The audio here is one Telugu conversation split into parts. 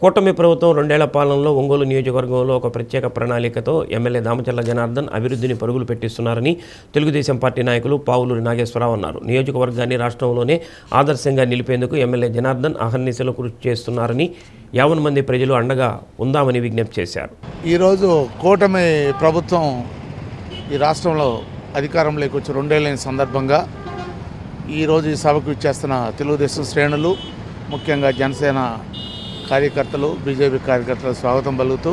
కూటమి ప్రభుత్వం 2 ఏళ్ల పాలనలో ఒంగోలు నియోజకవర్గంలో ఒక ప్రత్యేక ప్రణాళికతో ఎమ్మెల్యే దామచర్ల జనార్దన్ అభివృద్ధిని పరుగులు పెట్టిస్తున్నారని తెలుగుదేశం పార్టీ నాయకులు పావులూరి నాగేశ్వరరావు అన్నారు. నియోజకవర్గాన్ని రాష్ట్రంలోనే ఆదర్శంగా నిలిపేందుకు ఎమ్మెల్యే జనార్దన్ అహర్నిశలు కృషి చేస్తున్నారని 50 మంది ప్రజలు అండగా ఉందామని విజ్ఞప్తి చేశారు. ఈరోజు కూటమి ప్రభుత్వం ఈ రాష్ట్రంలో అధికారంలోకి వచ్చి 2 ఏళ్ల సందర్భంగా ఈరోజు ఈ సభకు ఇచ్చేస్తున్న తెలుగుదేశం శ్రేణులు, ముఖ్యంగా జనసేన కార్యకర్తలు, బీజేపీ కార్యకర్తలు స్వాగతం పలుకుతూ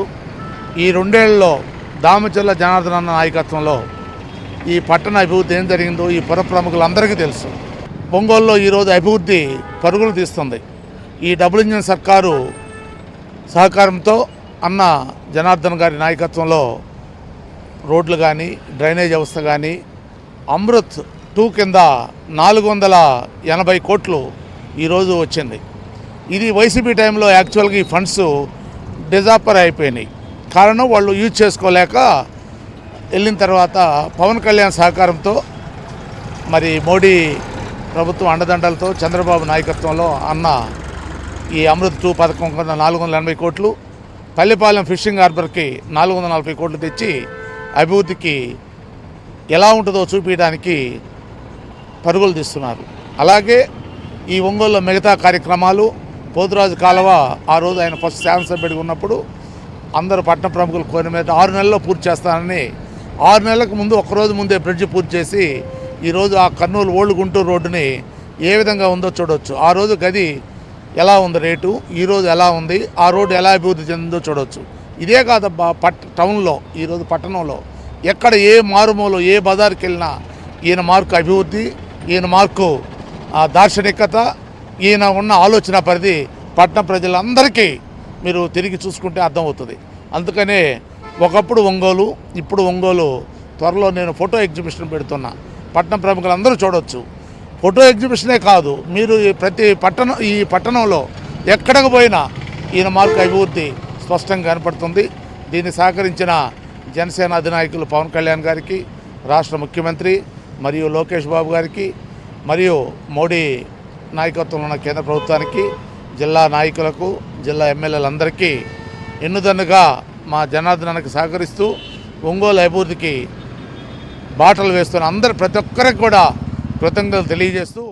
ఈ 2 ఏళ్లలో దామచర్ల జనార్దన్ అన్న నాయకత్వంలో ఈ పట్టణ అభివృద్ధి ఏం జరిగిందో ఈ పుర ప్రముఖులందరికీ తెలుసు. ఒంగోలులో ఈరోజు అభివృద్ధి పరుగులు తీస్తుంది. ఈ డబుల్ ఇంజిన్ సర్కారు సహకారంతో అన్న జనార్దన్ గారి నాయకత్వంలో రోడ్లు కానీ, డ్రైనేజ్ వ్యవస్థ కానీ, అమృత్ 2 కింద 480 కోట్లు ఈరోజు వచ్చింది. ఇది వైసీపీ టైంలో యాక్చువల్గా ఈ ఫండ్స్ డిజాపర్ అయిపోయినాయి. కారణం వాళ్ళు యూజ్ చేసుకోలేక వెళ్ళిన తర్వాత పవన్ కళ్యాణ్ సహకారంతో, మరి మోడీ ప్రభుత్వం అండదండలతో, చంద్రబాబు నాయకత్వంలో అన్న ఈ అమృత్ 2 పథకం కింద 480 కోట్లు, పల్లెపాలెం ఫిషింగ్ హార్బర్కి 440 కోట్లు తెచ్చి అభివృద్ధికి ఎలా ఉంటుందో చూపించడానికి పరుగులు తీస్తున్నారు. అలాగే ఈ ఒంగోలులో మిగతా కార్యక్రమాలు, పోతురాజు కాలువ ఆ రోజు ఆయన ఫస్ట్ శాసనసభ్యుడిగా ఉన్నప్పుడు అందరూ పట్టణ ప్రముఖులు కోరిన మీద 6 నెలల్లో పూర్తి చేస్తానని 6 నెలలకు ముందు ఒక్కరోజు ముందే బ్రిడ్జ్ పూర్తి చేసి ఈరోజు ఆ కర్నూలు ఓల్డ్ గుంటూరు రోడ్డుని ఏ విధంగా ఉందో చూడవచ్చు. ఆ రోజు గది ఎలా ఉంది రేటు, ఈరోజు ఎలా ఉంది, ఆ రోడ్డు ఎలా అభివృద్ధి చెందిందో చూడవచ్చు. ఇదే కాదబ్బా, టౌన్లో ఈరోజు పట్టణంలో ఎక్కడ ఏ మారుమూలో ఏ బజార్కి వెళ్ళినా ఈయన మార్కు అభివృద్ధి, ఈయన మార్కు దార్శనికత, ఈయన ఉన్న ఆలోచన పరిధి పట్టణ ప్రజలందరికీ మీరు తిరిగి చూసుకుంటే అర్థమవుతుంది. అందుకనే ఒకప్పుడు ఒంగోలు, ఇప్పుడు ఒంగోలు. త్వరలో నేను ఫోటో ఎగ్జిబిషన్ పెడుతున్నా, పట్టణ ప్రముఖులందరూ చూడవచ్చు. ఫోటో ఎగ్జిబిషనే కాదు, మీరు ఈ పట్టణంలో ఎక్కడికి పోయినా ఈయన మార్కు అభివృద్ధి స్పష్టంగా కనపడుతుంది. దీన్ని సహకరించిన జనసేన అధినాయకులు పవన్ కళ్యాణ్ గారికి, రాష్ట్ర ముఖ్యమంత్రి మరియు లోకేష్ బాబు గారికి, మరియు మోడీ నాయకత్వంలో ఉన్న కేంద్ర ప్రభుత్వానికి, జిల్లా నాయకులకు, జిల్లా ఎమ్మెల్యేలందరికీ ఎన్నుదన్నుగా మా జనార్దనానికి సహకరిస్తూ ఒంగోలు అభివృద్ధికి బాటలు వేస్తున్న ప్రతి ఒక్కరికి కూడా కృతజ్ఞతలు తెలియజేస్తూ